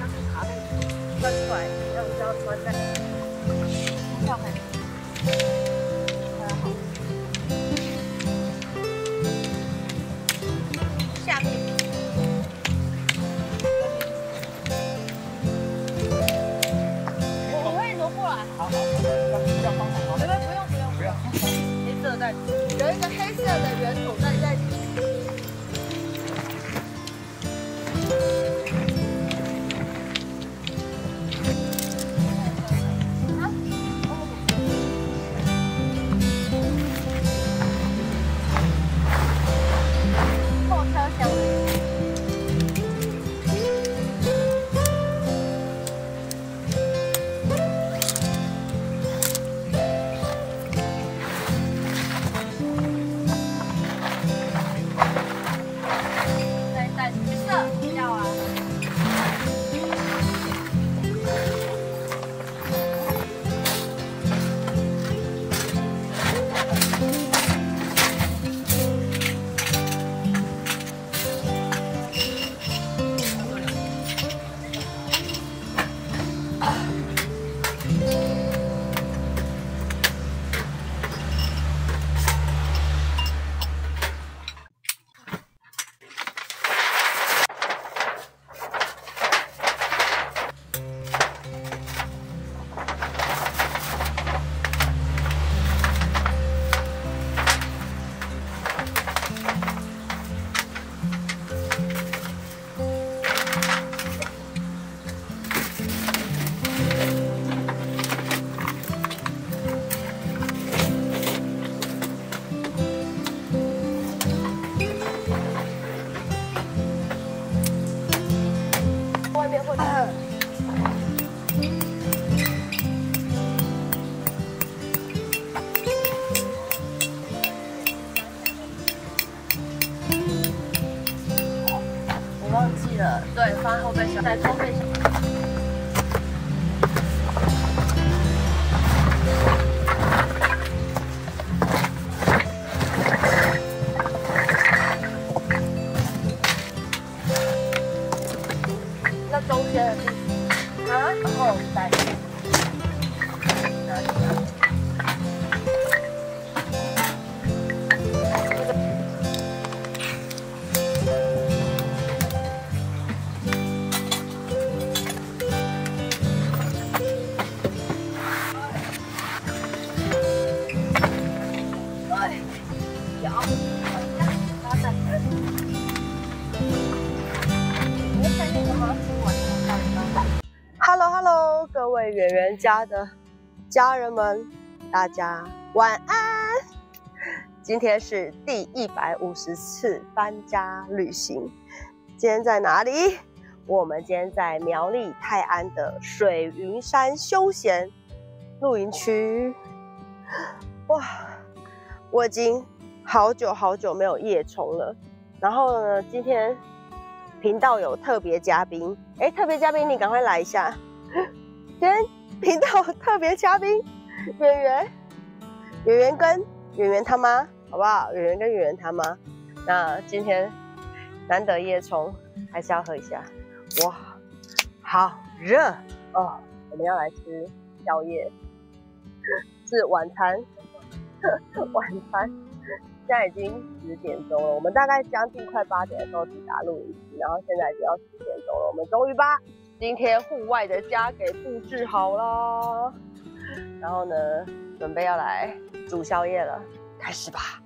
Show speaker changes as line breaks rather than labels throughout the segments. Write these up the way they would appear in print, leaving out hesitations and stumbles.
它是卡在穿出来，然后就要穿在上面。好，下面。我可以挪过来。好，要帮忙吗？不用。黑色袋子，有一个黑色的圆筒袋在。忘记了，对，放在后备箱，在后备箱。那中间的地方啊，然后再拿起来。Hello， 各位圆圆家的家人们，大家晚安。今天是第150次搬家旅行。今天在哪裡？我们今天在苗栗泰安的水雲山休閒露營區。哇，我已經好久沒有夜衝了。然後呢，今天頻道有特別嘉賓，特別嘉賓你趕快來一下。今天頻道特別嘉賓圓圓跟圓圓他媽，好不好？圓圓跟圓圓他媽。那今天難得夜衝，還是要喝一下。哇，好熱哦！我們要來吃宵夜，是晚餐。晚餐現在已經10點鐘了，我們大概將近快8點的時候抵達露營區，然後現在已經要10點鐘了，我們終於把今天戶外的家給布置好了，然後呢，準備要來煮宵夜了，開始吧。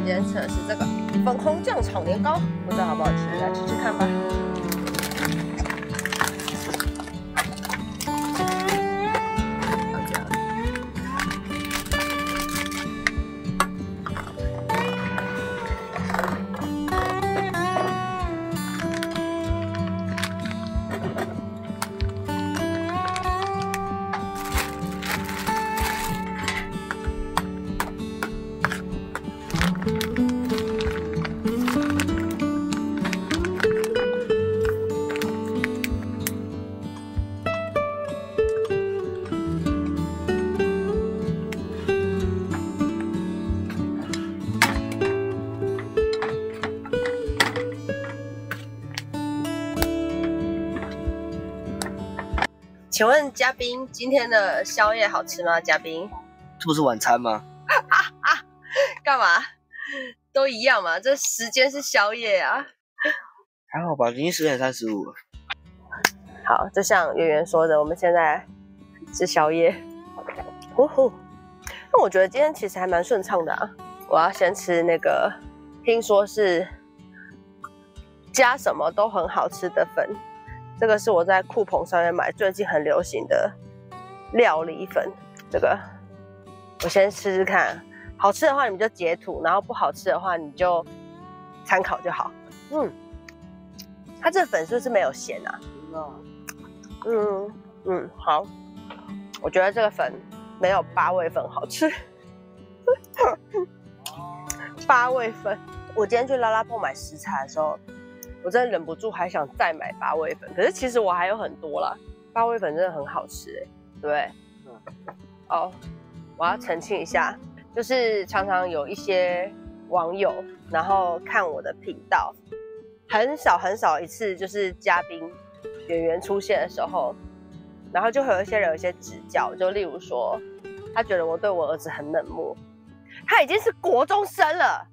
今天吃的是這個粉紅醬炒年糕，不知道好不好吃，來吃吃看吧。請問嘉賓今天的宵夜好吃嗎？嘉賓，
這不是晚餐嗎？
幹嘛？都一樣嘛，這時間是宵夜啊。
還好吧，已經10:35了。
好，就像圓圓說的，我們現在吃宵夜。呼呼，那我覺得今天其實還蠻順暢的啊。我要先吃那個，聽說是加什麼都很好吃的粉。這個是我在酷澎上面買，最近很流行的料理粉。這個我先吃吃看，好吃的話你們就截圖，然後不好吃的話你就參考就好。它這個粉是不是沒有鹹啊？好。我覺得這個粉沒有八味粉好吃。八味粉，我今天去拉拉鋪買食材的時候，我真的忍不住還想再買八味粉，可是其實我還有很多啦。八味粉真的很好吃，對不對？哦，我要澄清一下，就是常常有一些網友，然後看我的頻道，很少一次就是嘉賓圓圓出現的時候，然後就會有一些人有一些指教，就例如說，他覺得我对我兒子很冷漠，他已經是國中生了，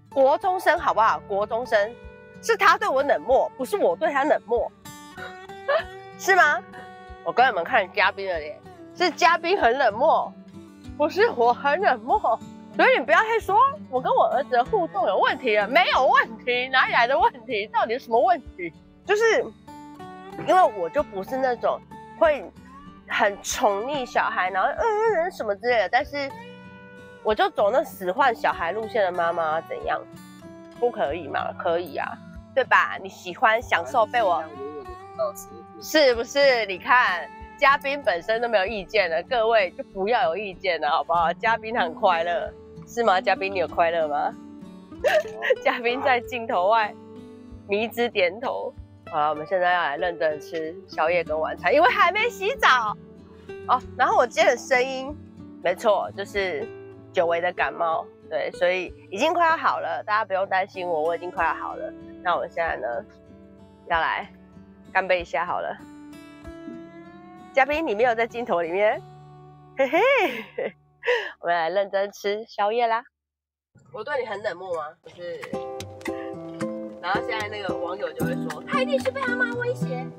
國中生好不好？國中生。是他對我冷漠，不是我对他冷漠，是嗎？我跟你們看嘉賓的臉，是嘉賓很冷漠，不是我很冷漠。所以你不要再說我跟我兒子的互動有問題了，沒有問題，哪裡來的問題？到底是什麼問題？就是因為我就不是那種會很寵溺小孩，然後什麼之類的，但是我就走那使喚小孩路線的媽媽，怎樣？不可以嗎？可以啊。對吧？你喜歡享受被我，是不是？你看，嘉賓本身都沒有意見了，各位就不要有意見了，好不好？嘉賓很快樂，是嗎？嘉賓你有快樂嗎？嘉賓在鏡頭外迷之點頭。好了，我們現在要來認真吃宵夜跟晚餐，因為還沒洗澡哦。然後我今天的聲音，沒錯，就是久違的感冒。對，所以已經快要好了，大家不用擔心我已經快要好了。那我们現在呢，要來乾杯一下好了。嘉賓，你沒有在鏡頭裡面，嘿嘿，我們來認真吃宵夜啦。我對你很冷漠嗎？不是。然後現在那個網友就會說，他一定是被他媽威脅，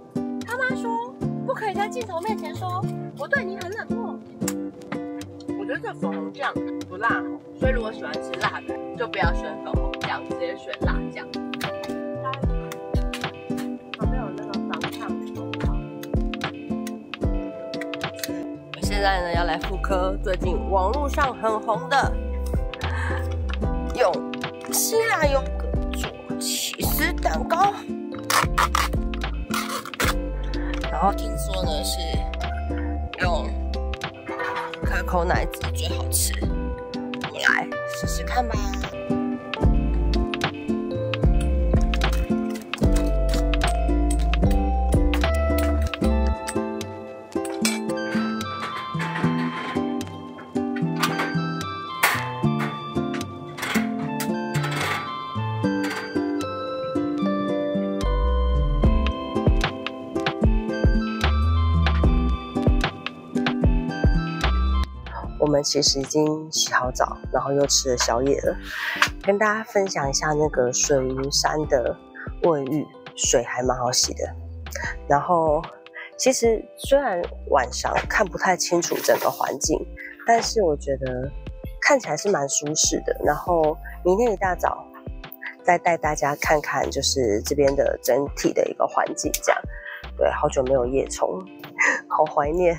他媽說不可以在鏡頭面前說我對你很冷漠。我覺得這粉紅醬不辣哦，所以如果喜歡吃辣的，就不要選粉紅醬，直接選辣醬。旁邊有那種長燙的我現在呢要來復刻最近網絡上很紅的，用希臘優格做起司蛋糕，然後聽說呢是用可口奶子最好吃，我們來試試看吧。我們其實已經洗好澡，然後又吃了宵夜了。跟大家分享一下那個水雲山的衛浴，水還蠻好洗的。然後其實雖然晚上看不太清楚整個環境，但是我覺得看起來是蠻舒適的。然後明天一大早再帶大家看看，就是這邊的整體的一個環境，這樣。對，好久沒有夜衝，好懷念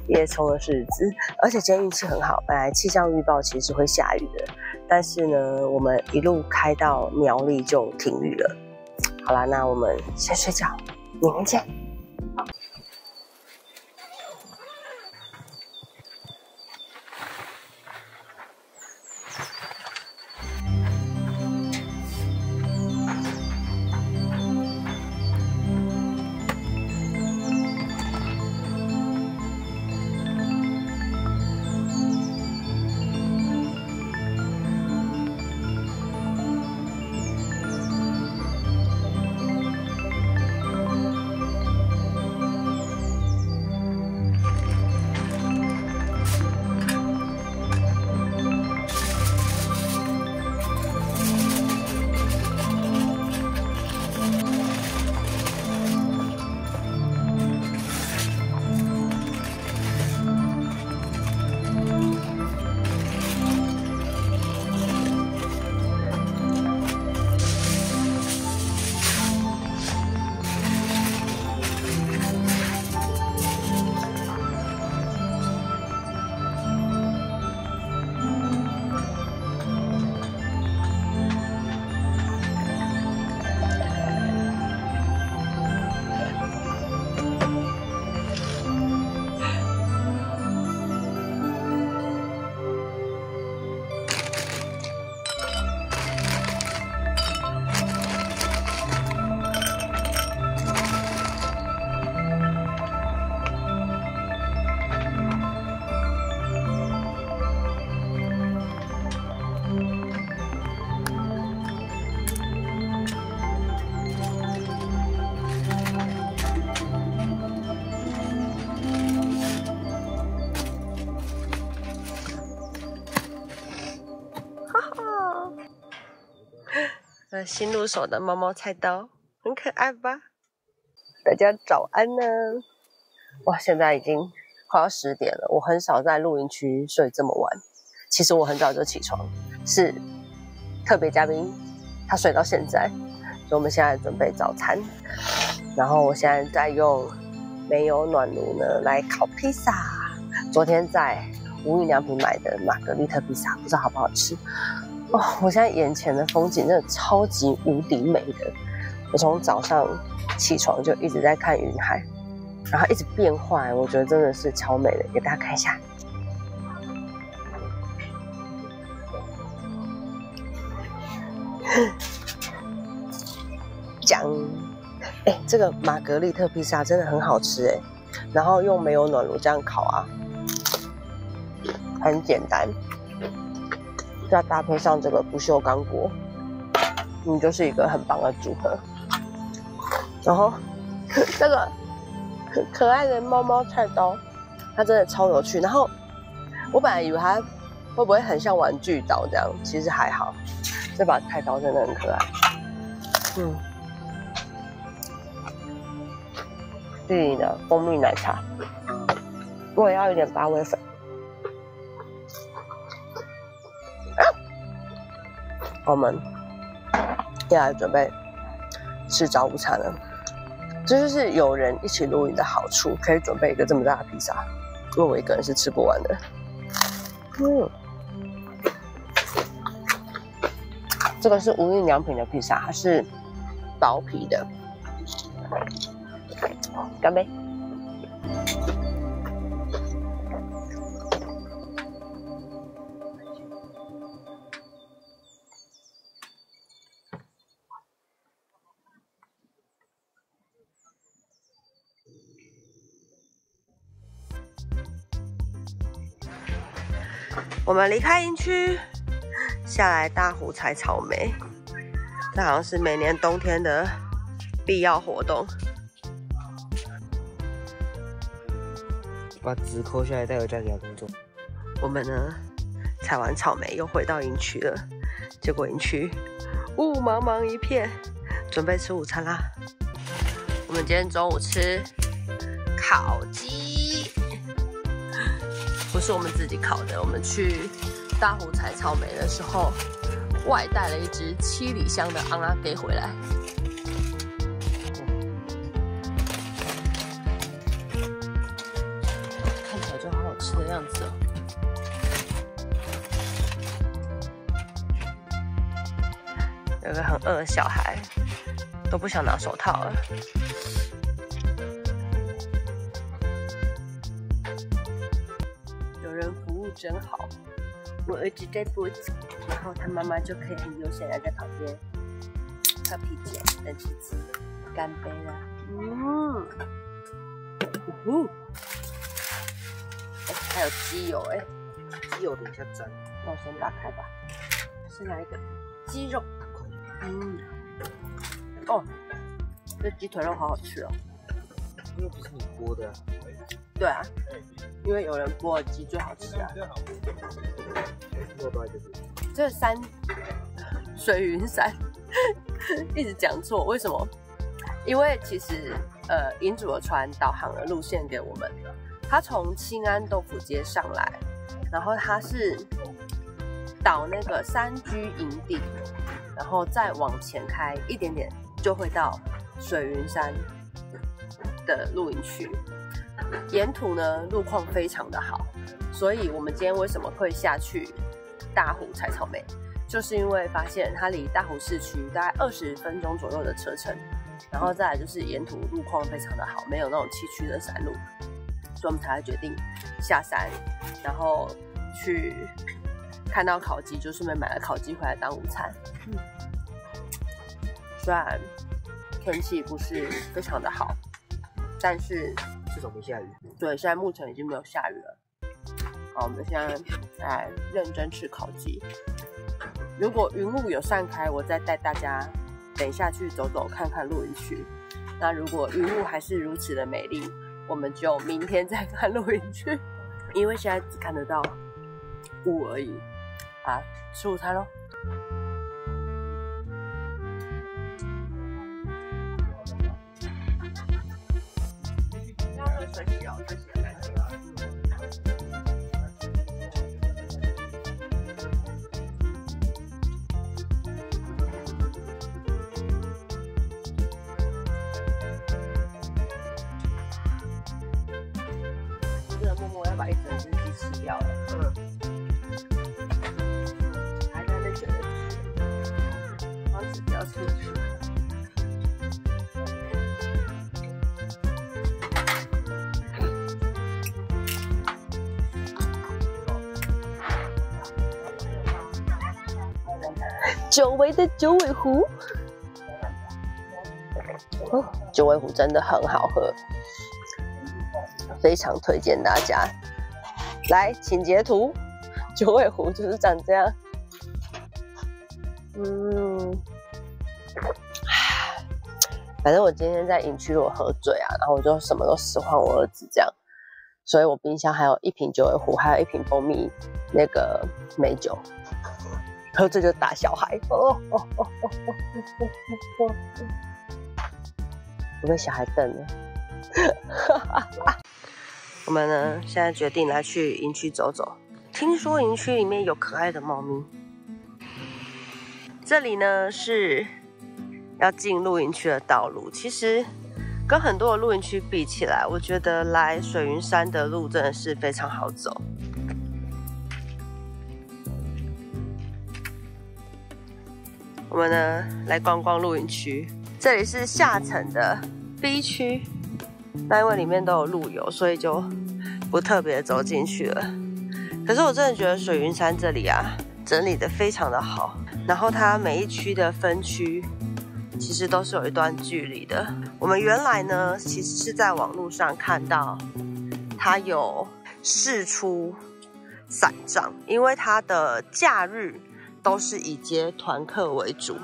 夜衝的日子，而且今天運氣很好，本來氣象預報其實是會下雨的，但是呢，我們一路開到苗栗就停雨了。好啦，那我們先睡覺，明天見。個新入手的貓貓菜刀，很可愛吧？大家早安呢！哇，現在已經快要10點了。我很少在露營區睡這麼晚，其實我很早就起床，是特別嘉賓他睡到現在，所以我們現在準備早餐。然後我現在在用煤油暖爐呢來烤披薩。昨天在無印良品買的瑪格麗特披薩，不知道好不好吃哦。我現在眼前的風景真的超級無敵美的。我從早上起床就一直在看雲海，然後一直變化，我覺得真的是超美的，給大家看一下。講，這個瑪格麗特披薩真的很好吃哎，然後用煤油暖爐這樣烤啊，很簡單，再搭配上這個不鏽鋼鍋，就是一個很棒的組合。然後這個可愛的貓貓菜刀，它真的超有趣。然後我本來以為它會不會很像玩具刀這樣，其實還好。這把菜刀真的很可愛。自己的蜂蜜奶茶，我也要一點8味粉。我們要來準備吃早午餐了。這就是有人一起露營的好處，可以準備一個這麼大的披薩，因為我一個人是吃不完的。這個是無印良品的披薩，它是薄皮的。乾杯！我們離開營區，下來大湖採草莓，這好像是每年冬天的必要活動。
把紙抠下來帶回家給他工作。
我們呢，採完草莓又回到營區了，結果營區霧茫茫一片，準備吃午餐啦。我們今天中午吃烤雞，不是我們自己烤的，我們去大湖採草莓的時候，外帶了一隻7里香的昂阿給回來。看起來就好好吃的樣子哦。有個很餓的小孩，都不想拿手套了。有人服務真好，我兒子在播，然後他媽媽就可以很悠閒的在旁邊喝啤酒、等妻子乾杯啦。還有雞油雞油等一下沾，那我先打開吧。是哪一個？雞肉。哦，這雞腿肉好好吃哦。
因為不是你剝的。
對啊，因為有人剝的雞最好吃啊。這是水雲山，一直講錯，為什麼？因為其實營主的船導航了路線給我們，他從清安豆腐街上來，然後他是到那個3居營地，然後再往前開一點點就會到水雲山的露營區。沿途呢路況非常的好，所以我們今天為什麼會下去大湖採草莓，就是因為發現它離大湖市區大概20分鐘左右的車程，然後再來就是沿途路況非常的好，沒有那種崎嶇的山路，所以我們才會決定下山，然後去看到烤雞，就順便買了烤雞回來當午餐。雖然天氣不是非常的好，但是
至少沒下雨。
对，現在目前已經沒有下雨了。好，我們現在來認真吃烤雞。如果雲霧有散開，我再帶大家等一下去走走看看露營區。那如果雲霧還是如此的美麗，我們就明天再看露營區，因為現在只看得到霧而已。啊，吃午餐咯。真的默默要把一整隻雞吃掉了。還在那覺得吃，防止不要出去。久違的九尾狐，九尾狐真的很好喝，非常推薦大家。來，請截圖，九尾狐就是長這樣。反正我今天在營區我喝醉啊，然後我就什麼都使喚我兒子這樣，所以我冰箱還有一瓶九尾狐，還有一瓶蜂蜜那個美酒。喝醉就打小孩，我被小孩瞪了。我們呢，現在決定來去營區走走。聽說營區裡面有可愛的貓咪。這裡呢是要進露營區的道路。其實跟很多的露營區比起來，我覺得來水雲山的路真的是非常好走。我們呢來逛逛露營區，這裡是下層的 B 區，那因為裡面都有路友，所以就不特別走進去了。可是我真的覺得水雲山這裡啊，整理得非常的好，然後它每一區的分區其實都是有一段距離的。我們原來呢，其實是在網絡上看到它有釋出散帳，因為它的假日都是以接團客為主，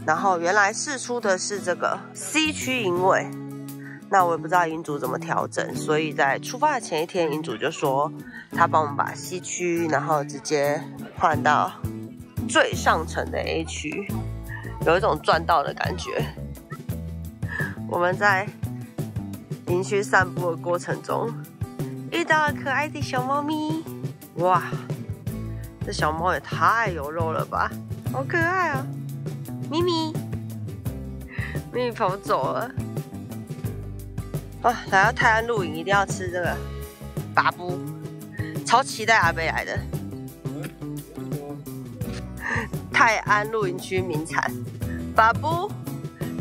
然後原來釋出的是這個 C 區營位，那我也不知道營主怎麼調整，所以在出發的前一天，營主就說他幫我們把 C 區，然後直接換到最上層的 A 區，有一種賺到的感覺。我們在營區散步的過程中，遇到了可愛的小貓咪，哇！這小貓也太有肉了吧，好可愛啊！咪咪，咪咪跑走了。啊，來到泰安露營一定要吃這個拔布，超期待阿貝來的。泰安露營區名產拔布，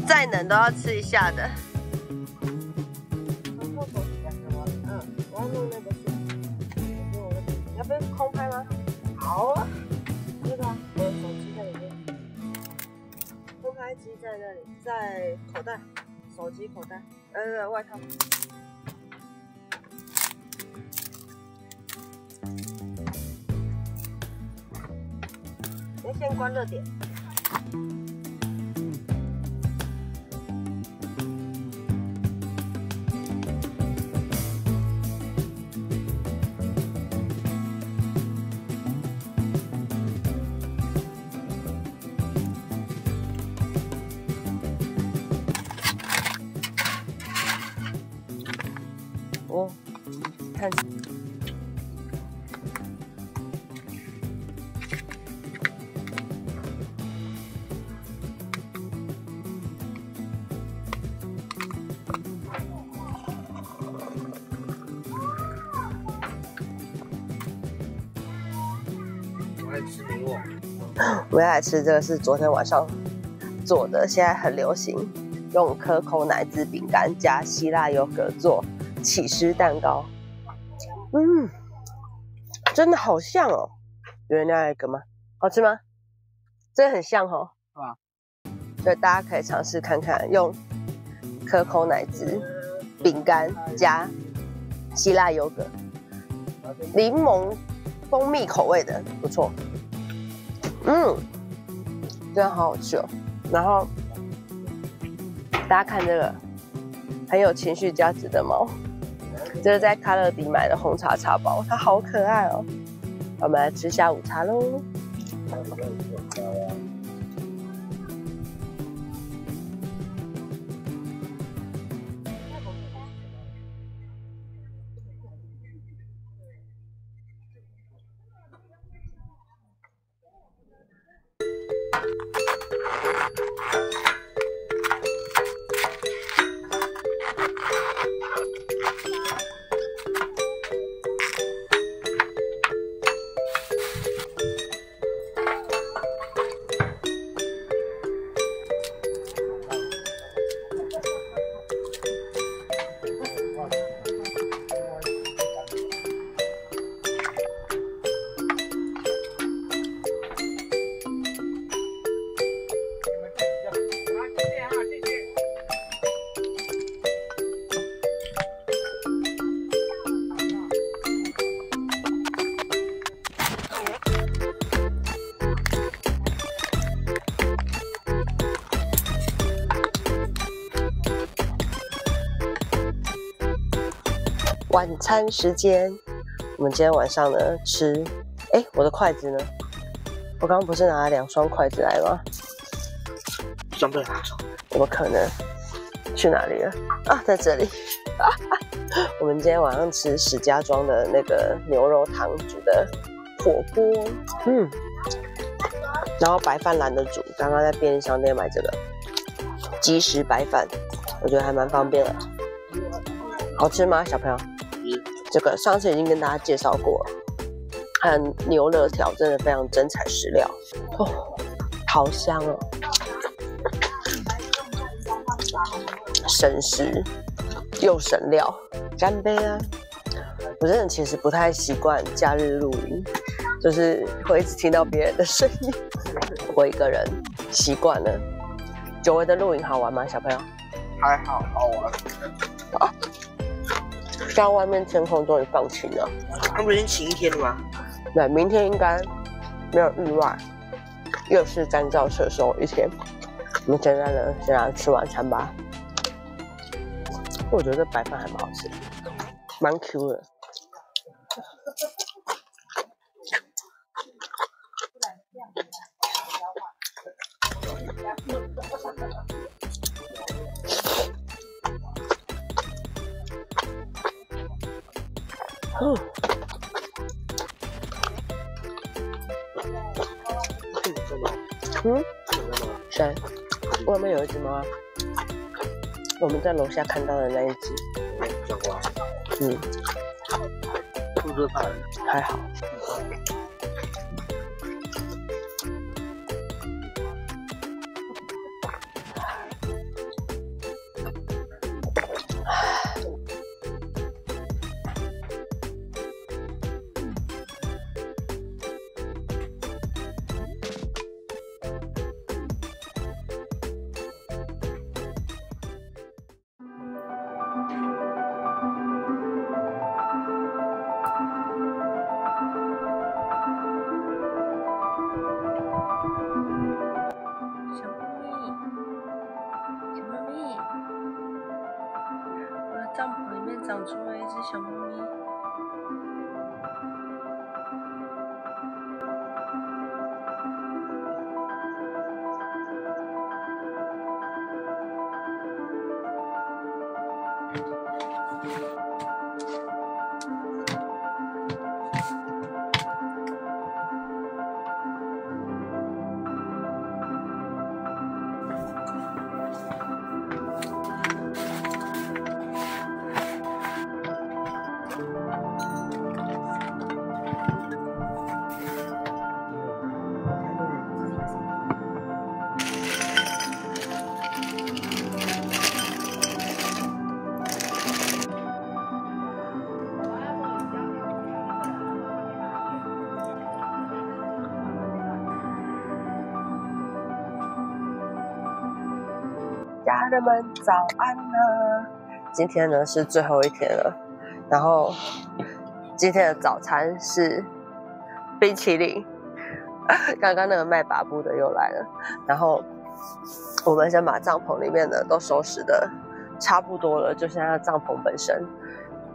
再冷都要吃一下的。我要弄那個你要不要空拍嗎？好啊，那個我的手機在裡面，空拍機在那裡，在口袋，手機口袋，外套。先關熱點。哦，看。
我爱吃牛肉。
我们来吃这個是昨天晚上做的，現在很流行，用可口奶汁餅乾加希臘優格做起司蛋糕。真的好像哦，有人要一個嗎？好吃嗎？真的很像哦。
啊，
所以大家可以嘗試看看，用可口奶汁餅乾加希臘優格，檸檬蜂蜜口味的，不錯。真的好好吃哦。然後大家看這個很有情緒價值的貓，這是在卡樂迪買的紅茶茶包，它好可愛哦。我們來吃下午茶嘍。晚餐時間。我們今天晚上呢吃，我的筷子呢？我剛剛不是拿了2雙筷子來嗎？
裝備拿走。
怎麼可能？去哪裡了？啊，在這裡。我們今天晚上吃石家莊的那個牛肉湯煮的火鍋，然後白飯懶得煮，剛剛在便利商店買這個即食白飯，我覺得還蠻方便的。好吃嗎，小朋友？這個上次已經跟大家介紹過了，還有牛肋條，真的非常真材實料哦，好香哦，省時又省料，乾杯啊！我真的其實不太習慣假日露營，就是會一直聽到別人的聲音。我一個人習慣了。久違的露營好玩嗎，小朋友？
還好，好玩。
啊！現在外面天空終於放晴了。
他們已經晴一天了嗎？
對，明天應該沒有意外，又是干燥射手一天。我們現在呢，先來吃晚餐吧。我覺得這白飯還蠻好吃的，蠻 Q 的。谁？外面有一只猫啊，我們在楼下看到的那一只。
讲话。是不是怕人？
還好。
帐篷裡面長出了一只小貓咪。
家人們早安呢！今天呢是最後一天了，然後今天的早餐是冰淇淋。剛剛那個賣把布的又來了，然後我們先把帳篷裡面的都收拾的差不多了，就剩下帳篷本身，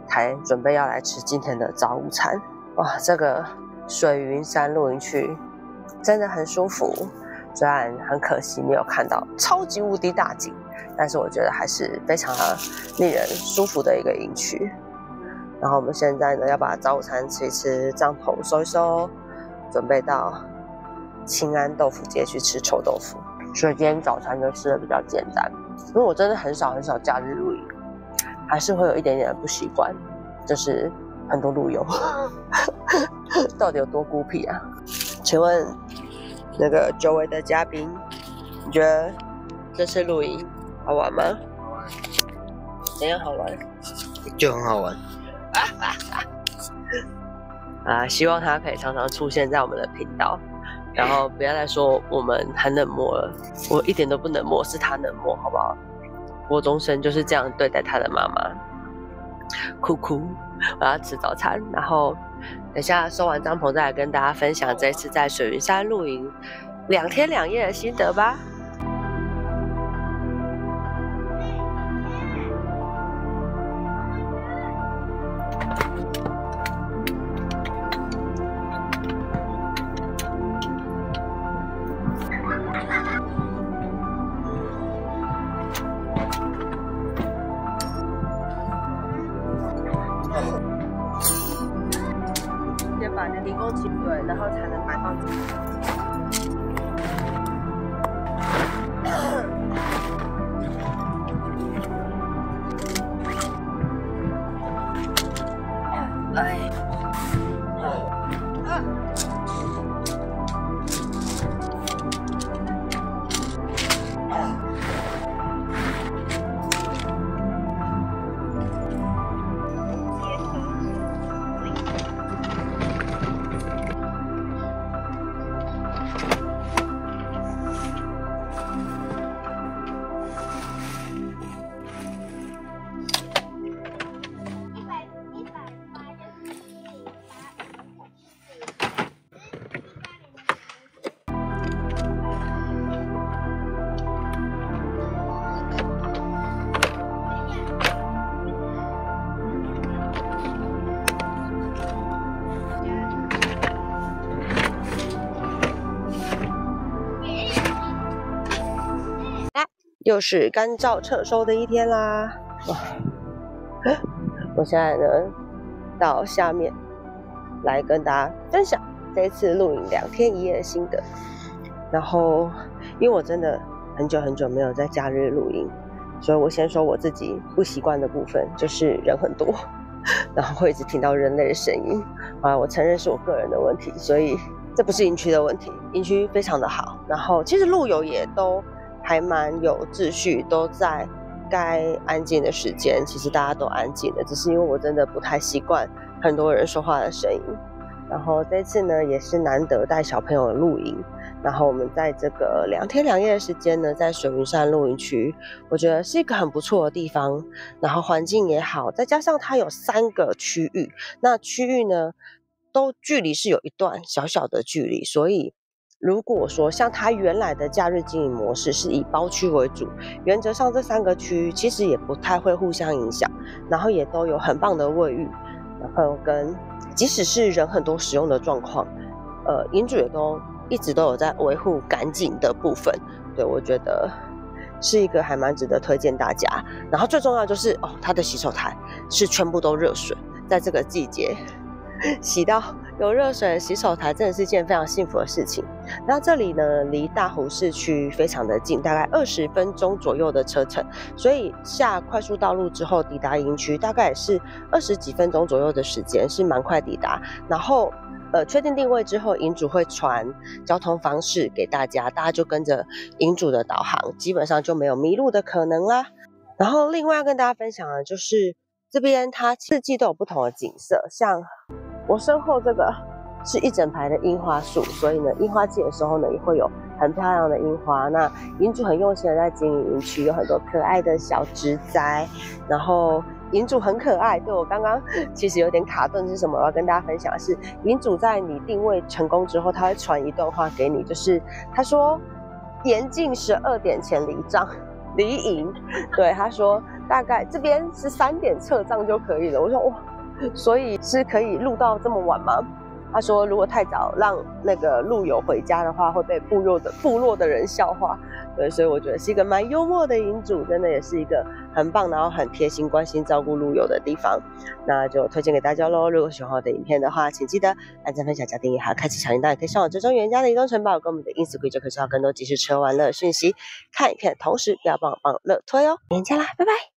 才準備要來吃今天的早午餐。哇，這個水雲山露營區真的很舒服。雖然很可惜沒有看到超級無敵大景，但是我覺得還是非常令人舒服的一個營區。然後我們現在呢要把早午餐吃一吃，帳篷收一收，準備到清安豆腐街去吃臭豆腐。所以今天早餐就吃的比較簡單，因為我真的很少假日露營，還是會有一點點的不習慣，就是很多路友到底有多孤僻啊？請問那個久違的嘉賓，你覺得這次露營好玩嗎？
好玩。
怎樣好玩？
就很好玩。
希望他可以常常出現在我們的頻道，然後不要再說我們很冷漠了。我一點都不冷漠，是他冷漠，好不好？國中生就是這樣對待他的媽媽。哭哭，我要吃早餐，然後等一下收完帳篷再來跟大家分享這次在水雲山露營2天2夜的心得吧。把那提供起對，然後才能摆放自己。又是干燥撤收的一天啦！哇，我現在呢到下面來跟大家分享這一次露營2天1夜的心得。然後，因為我真的很久沒有在假日露營，所以我先說我自己不習慣的部分，就是人很多，然後會一直聽到人類的聲音。我承認是我個人的問題，所以這不是營區的問題，營區非常的好。然後，其實露友也都還蠻有秩序，都在該安靜的時間，其實大家都安靜的，只是因為我真的不太習慣很多人說話的聲音。然後這次呢，也是難得帶小朋友露營，然後我們在這個2天2夜的時間呢，在水雲山露營區，我覺得是一個很不錯的地方，然後環境也好，再加上它有3個區域，那區域呢都距離是有一段小小的距離，所以如果說像它原來的假日經營模式是以包區為主，原則上這3個區其實也不太會互相影響，然後也都有很棒的衛浴，然後跟即使是人很多使用的狀況，營主也都一直都有在維護乾淨的部分，對，我覺得是一個還蠻值得推薦大家。然後最重要就是它的洗手台是全部都熱水，在這個季節洗到有熱水的洗手台真的是一件非常幸福的事情。那這裡呢，離大湖市區非常的近，大概20分鐘左右的車程，所以下快速道路之後抵達營區大概也是20幾分鐘左右的時間，是蠻快抵達。然後確定定位之後，營主會傳交通方式給大家，大家就跟着營主的導航，基本上就沒有迷路的可能啦。然後另外要跟大家分享的就是這邊它四季都有不同的景色，像我身後這個是一整排的櫻花樹，所以呢，櫻花季的時候呢，也會有很漂亮的櫻花。那營主很用心的在經營營區，有很多可愛的小植栽，然後營主很可愛。對，我剛剛其實有點卡頓是什麼？我要跟大家分享的是，營主在你定位成功之後，他會傳一段話給你，就是他說嚴禁12點前離營。對，他說大概這邊是3點撤帳就可以了。我說哇，所以是可以錄到這麼晚嗎？他說如果太早讓那個露友回家的話，會被部落的人笑話。對，所以我覺得是一個蠻幽默的營主，真的也是一個很棒，然後很貼心關心照顧露友的地方。那就推薦給大家咯。如果喜歡我的影片的話，請記得按讚、分享、加訂閱，還有開啟小鈴鐺，也可以上網追蹤原家的移動城堡，跟我們的 Instagram 就可以收到更多即時吃喝玩樂訊息。看影片的同時，不要幫我樂推哦。原家啦，拜拜。